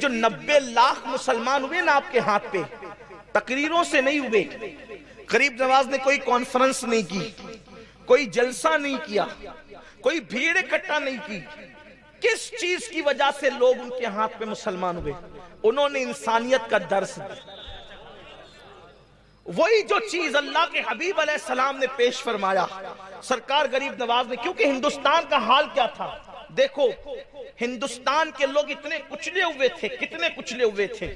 जो 90 लाख मुसलमान हुए ना आपके हाथ पे, तकरीरों से नहीं हुए। गरीब नवाज ने कोई कॉन्फ्रेंस नहीं की, कोई जलसा नहीं किया, कोई भीड़ इकट्ठा नहीं की। किस चीज की वजह से लोग उनके हाथ पे मुसलमान हुए? उन्होंने इंसानियत का दर्स दिया। वही जो चीज अल्लाह के हबीब अलैहिस्सलाम ने पेश फरमाया सरकार गरीब नवाज ने। क्योंकि हिंदुस्तान का हाल क्या था देखो, हिंदुस्तान के लोग इतने कुचले हुए थे, कितने कुचले हुए थे।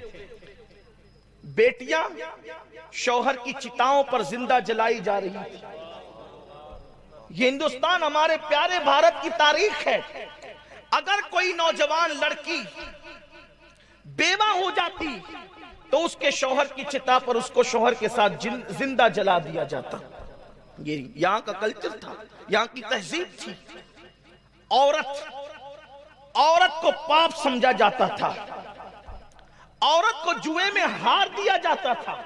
बेटियां शौहर की चिताओं पर जिंदा जलाई जा रही थी। ये हिंदुस्तान हमारे प्यारे भारत की तारीख है। अगर कोई नौजवान लड़की बेवा हो जाती तो उसके शौहर की चिता पर उसको शौहर के साथ जिंदा जला दिया जाता। ये यहां का कल्चर था, यहां की तहजीब थी। औरत को पाप समझा जाता था, औरत को जुए में हार दिया जाता था,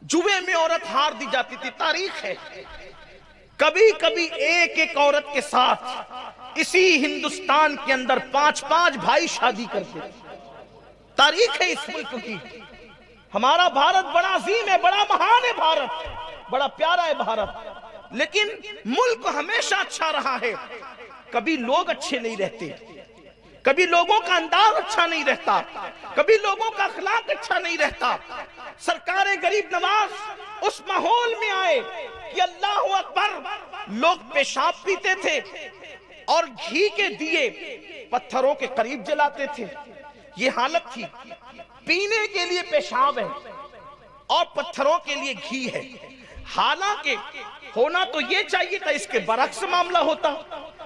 जुए में औरत हार दी जाती थी। तारीख है, कभी कभी एक एक औरत के साथ इसी हिंदुस्तान के अंदर 5-5 भाई शादी करते थे। तारीख है इस मुल्क की। हमारा भारत बड़ा अजीम है, बड़ा महान है भारत, बड़ा प्यारा है भारत। लेकिन मुल्क हमेशा अच्छा रहा है। कभी लोग अच्छे नहीं रहते, कभी लोगों का अंदाज अच्छा नहीं रहता, कभी लोगों का अखलाक अच्छा नहीं रहता। सरकार गरीब नवाज उस माहौल में आए कि अल्लाह अकबर, लोग पेशाब पीते थे और घी के दिए पत्थरों के करीब जलाते थे। ये हालत थी। पीने के लिए पेशाब है और पत्थरों के लिए घी है। हालांकि होना तो ये चाहिए था, इसके बरक्स मामला होता।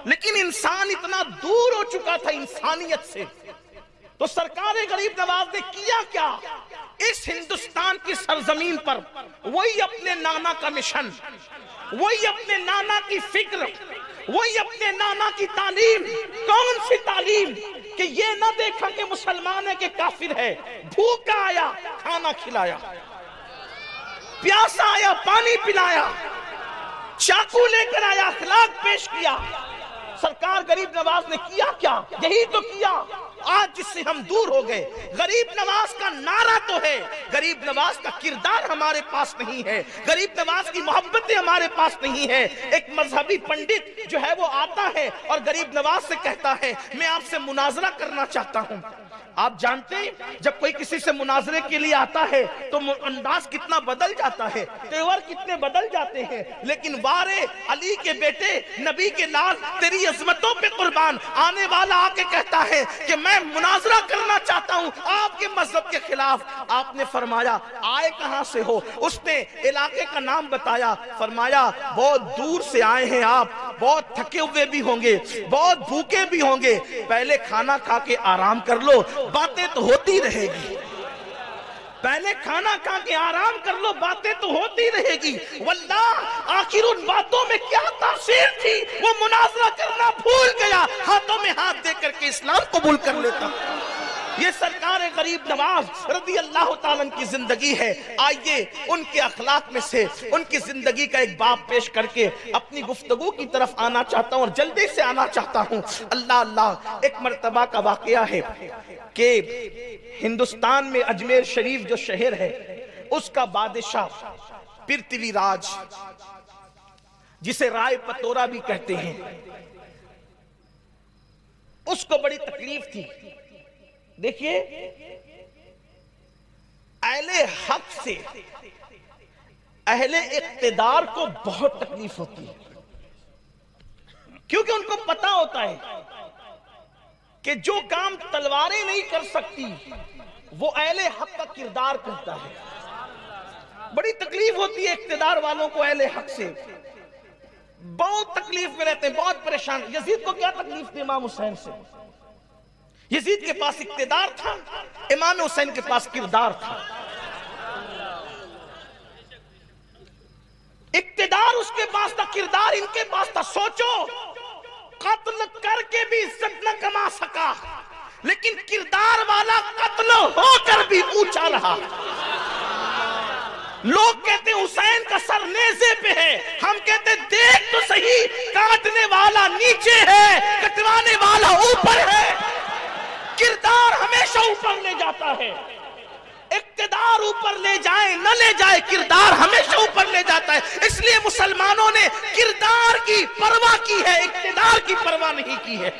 लेकिन इंसान इतना दूर हो चुका था इंसानियत से। तो सरकार गरीब नवाज ने किया क्या? इस हिंदुस्तान की सरजमीन पर वही अपने नाना का मिशन, वही अपने नाना की फिक्र, वही अपने नाना की तालीम। कौन सी तालीम? कि ये ना देखा कि मुसलमान है कि काफिर है। भूखा आया खाना खिलाया, प्यासा आया पानी पिलाया, चाकू लेकर आया अखलाक पेश किया। सरकार गरीब नवाज ने किया क्या? यही तो किया आज जिससे हम दूर हो गए। गरीब नवाज का नारा तो है, गरीब नवाज का किरदार हमारे पास नहीं है, गरीब नवाज की मोहब्बतें हमारे पास नहीं है। एक मजहबी पंडित जो है वो आता है और गरीब नवाज से कहता है मैं आपसे मुनाजरा करना चाहता हूं। आप जानते हैं जब कोई किसी से मुनाजरे के लिए आता है तो अंदाज कितना बदल जाता है, तेवर कितने बदल जाते हैं। लेकिन वारे अली के बेटे नबी के लाल तेरी अजमतों पे कुर्बान आने वाला आके कहता है कि मैं मुनाजरा करना चाहता हूं आपके मजहब के खिलाफ। आपने फरमाया आए कहां से हो? उसने इलाके का नाम बताया। फरमाया बहुत दूर से आए हैं आप, बहुत थके हुए भी होंगे, बहुत भूखे भी होंगे, पहले खाना खा के आराम कर लो, बातें तो होती रहेगी। पहले खाना खा के आराम कर लो, बातें तो होती रहेगी। वल्लाह आखिर उन बातों में क्या तासीर थी, वो मुनाजरा करना भूल गया, हाथों में हाथ दे करके इस्लाम कबूल कर लेता। ये सरकार गरीब नवाज रज़ी अल्लाह ताला की जिंदगी है। आइए उनके अखलाक में से उनकी जिंदगी का एक बाब पेश करके अपनी गुफ्तगू की तरफ आना चाहता हूं और जल्दी से आना चाहता हूं। अल्लाह अल्लाह, एक मर्तबा का वाकया है कि हिंदुस्तान में अजमेर शरीफ जो शहर है उसका बादशाह पृथ्वीराज, जिसे राय पतोरा भी कहते हैं, उसको बड़ी तकलीफ थी। देखिए अहले हक से, अहले इक्तिदार को बहुत तकलीफ होती है, क्योंकि उनको पता होता है कि जो काम तलवारें नहीं कर सकती वो अहले हक का किरदार करता है। बड़ी तकलीफ होती है इक्तिदार वालों को अहले हक से, बहुत तकलीफ में रहते हैं, बहुत परेशान। यजीद को क्या तकलीफ थी इमाम हुसैन से? यजीद के पास इक्तिदार था, इमाम हुसैन के पास किरदार था। इक्तिदार उसके पास था, किरदार इनके पास था। सोचो, कत्ल करके भी इज्जत न कमा सका, लेकिन किरदार वाला कत्ल होकर भी ऊंचा रहा। लोग कहते हुसैन का सर नेज़े पे है, हम कहते देख तो सही, काटने वाला नीचे है, कटवाने वाला ऊपर है। किरदार हमेशा ऊपर ले जाता है। इक्तिदार ऊपर ले जाए न ले जाए, किरदार हमेशा ऊपर ले जाता है। इसलिए मुसलमानों ने किरदार की परवाह की है, इक्तिदार की परवाह नहीं की है।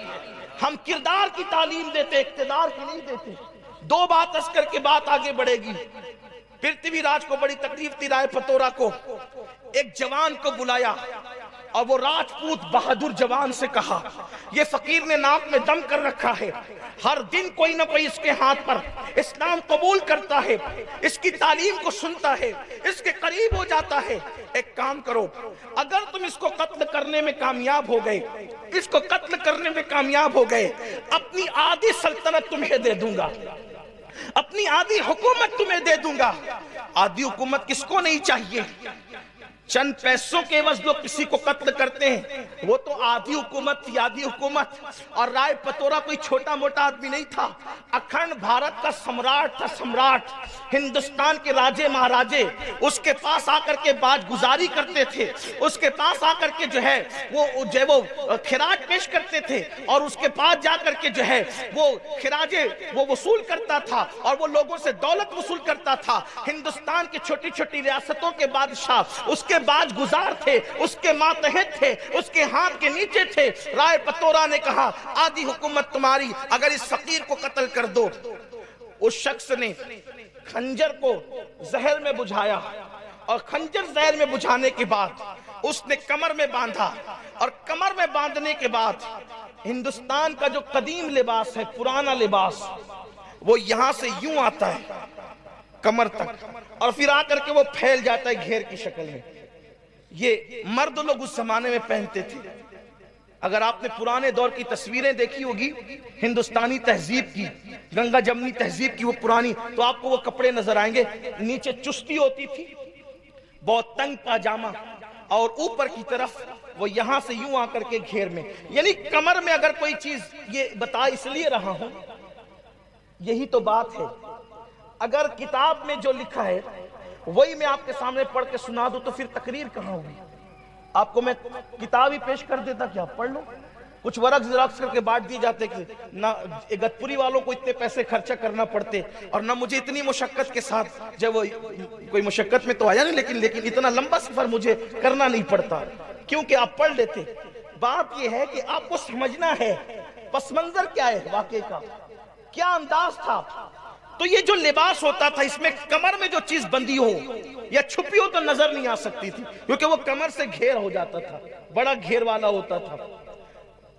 हम किरदार की तालीम देते, इक्तिदार की नहीं देते। दो बात अर्ज करके बात आगे बढ़ेगी। पृथ्वीराज को बड़ी तकलीफ थी, राय पतोरा को। एक जवान को बुलाया और वो राजपूत बहादुर जवान से कहा, ये फकीर ने नाक में दम कर रखा है, हर दिन कोई ना कोई इसके हाथ पर इस्लाम कबूल करता है, इसकी तालीम को सुनता है, इसके करीब हो जाता है। एक काम करो, अगर तुम इसको कत्ल करने में कामयाब हो गए, इसको कत्ल करने में कामयाब हो गए, अपनी आधी सल्तनत तुम्हें दे दूंगा, अपनी आधी हुकूमत तुम्हें दे दूंगा। आधी हुकूमत किसको नहीं चाहिए? चंद पैसों के एवज लोग किसी को कत्ल करते हैं, वो तो आधी हुकूमत थी, आधी हुकूमत। और राय पतोरा कोई छोटा मोटा आदमी नहीं था, अखंड भारत का सम्राट था, सम्राट। हिंदुस्तान के राजे महाराजे उसके पास आकर के बात गुजारी करते थे, उसके पास आकर के जो है वो खिराज पेश करते थे, और उसके पास जाकर के जो है वो खिराजे वो वसूल करता था, और वो लोगों से दौलत वसूल करता था। हिंदुस्तान की छोटी छोटी रियासतों के बादशाह उसके बाज गुजार थे, उसके मातहत थे, उसके हाथ के नीचे थे। राय पतोरा ने कहा, आधी हुकूमत तुम्हारी, अगर इस फकीर को कत्ल कर दो। उस शख्स ने खंजर को जहर में बुझाया, और खंजर जहर में बुझाने के बाद उसने कमर में बांधा, और कमर में बांधने के बाद हिंदुस्तान का जो कदीम लिबास है, पुराना लिबास, वो यहां से यूं आता है कमर तक, और फिर आकर के वो फैल जाता है घेर की शक्ल में। ये मर्द लोग उस जमाने में पहनते थे। अगर आपने पुराने दौर की तस्वीरें देखी होगी हिंदुस्तानी तहजीब की, गंगा जमनी तहजीब की, वो पुरानी, तो आपको वो कपड़े नजर आएंगे। नीचे चुस्ती होती थी, बहुत तंग पाजामा, और ऊपर की तरफ वो यहां से यूं आकर के घेर में, यानी कमर में। अगर कोई चीज, ये बता इसलिए रहा हूं, यही तो बात है। अगर किताब में जो लिखा है वही मैं आपके सामने पढ़ के सुना दूं तो फिर तकरीर कहां होगी? आपको मैं किताब ही पेश कर देता, क्या पढ़ लो। कुछ वरक ज़ेरॉक्स करके बांट दिए जाते कि ना इगतपुरी वालों को इतने पैसे खर्चा करना पड़ते, और ना मुझे इतनी मुशक्कत के साथ, जब वो कोई मुशक्कत में तो आया नहीं, लेकिन इतना लंबा सफर मुझे करना नहीं पड़ता, क्योंकि आप पढ़ लेते। बात यह है कि आपको समझना है पसमंजर क्या है, वाकई का क्या अंदाज था। तो ये जो लिबास होता था, इसमें कमर में जो चीज बंधी हो या छुपी हो तो नजर नहीं आ सकती थी, क्योंकि वो कमर से घेर हो जाता था, बड़ा घेर वाला होता था।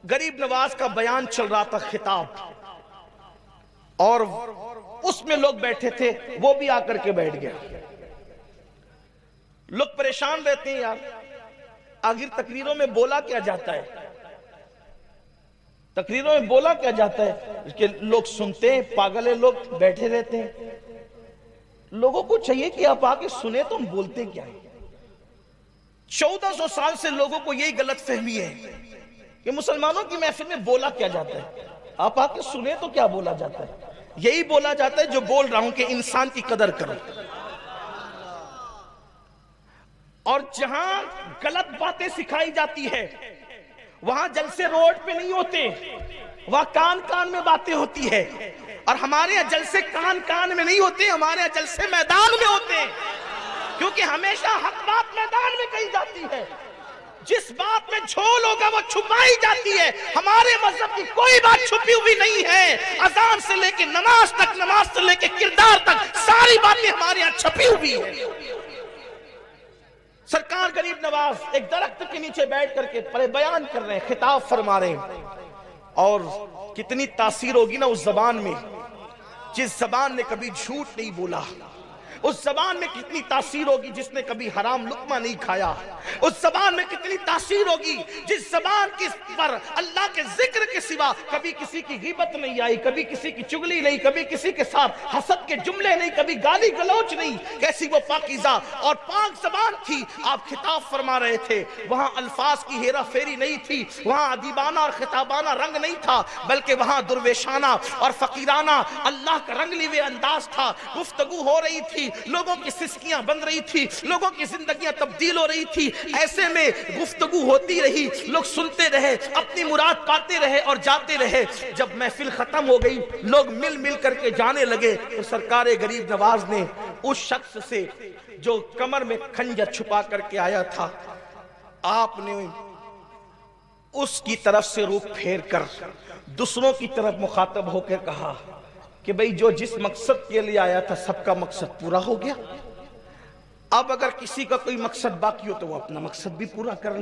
गरीब नवाज का बयान चल रहा था, खिताब, और उसमें लोग बैठे थे, वो भी आकर के बैठ गया। लोग परेशान रहते हैं, यार आखिर तकरीरों में बोला क्या जाता है, तकरीरों में बोला क्या जाता है कि लोग सुनते हैं, पागल है, लोग बैठे रहते हैं। लोगों को चाहिए कि आप आके सुने तो हम बोलते क्या है। 1400 साल से लोगों को यही गलत फहमी है कि मुसलमानों की महफिल में बोला क्या जाता है, आप आके सुने तो क्या बोला जाता है। यही बोला जाता है जो बोल रहा हूं कि इंसान की कदर करो। और जहां गलत बातें सिखाई जाती है वहां जलसे रोड पे नहीं होते, वहां कान कान में बातें होती है। और हमारे यहाँ जलसे कान कान में नहीं होते, हमारे यहाँ जलसे मैदान में होते हैं, क्योंकि हमेशा हक बात मैदान में कही जाती है। जिस बात में झोल होगा वो छुपाई जाती है। हमारे मजहब की कोई बात छुपी हुई नहीं है। अजान से लेके नमाज तक, नमाज से लेके किरदार तक, सारी बातें हमारे यहाँ छुपी हुई है। सरकार गरीब नवाज एक दरख्त के नीचे बैठ करके बड़े बयान कर रहे हैं, खिताब फरमा रहे हैं, और कितनी तासीर होगी ना उस जबान में, जिस जबान ने कभी झूठ नहीं बोला, उस जबान में कितनी तासीर होगी जिसने कभी हराम लुक्मा नहीं खाया, उस जबान में कितनी तासीर होगी जिस जबान की पर अल्लाह के जिक्र के सिवा कभी किसी की गिबत नहीं आई, कभी किसी की चुगली नहीं, कभी किसी के साथ हसद के जुमले नहीं, कभी गाली गलौच नहीं। कैसी वो पाकीज़ा और पाक जबान थी। आप खिताब फरमा रहे थे, वहां अल्फाज की हेरा फेरी नहीं थी, वहां अदीबाना और खिताबाना रंग नहीं था, बल्कि वहां दुर्वेशाना और फकीराना अल्लाह का रंग लिए अंदाज था। गुफ्तगू हो रही थी, लोगों की सिसकियां बन रही थी, लोगों की जिंदगियां तब्दील हो रही थी। ऐसे में गुफ्तगू होती रही, लोग सुनते रहे, अपनी मुराद पाते रहे और जाते रहे। जब महफिल खत्म हो गई, लोग मिल मिल करके जाने लगे, तो सरकार गरीब नवाज ने उस शख्स से जो कमर में खंजर छुपा करके आया था, आपने उसकी तरफ से रुख फेर कर दूसरों की तरफ मुखातब होकर कहा कि भाई जो जिस मकसद के लिए आया था सबका मकसद पूरा हो गया। अब अगर किसी का कोई मकसद बाकी हो तो वो अपना मकसद भी पूरा कर ले।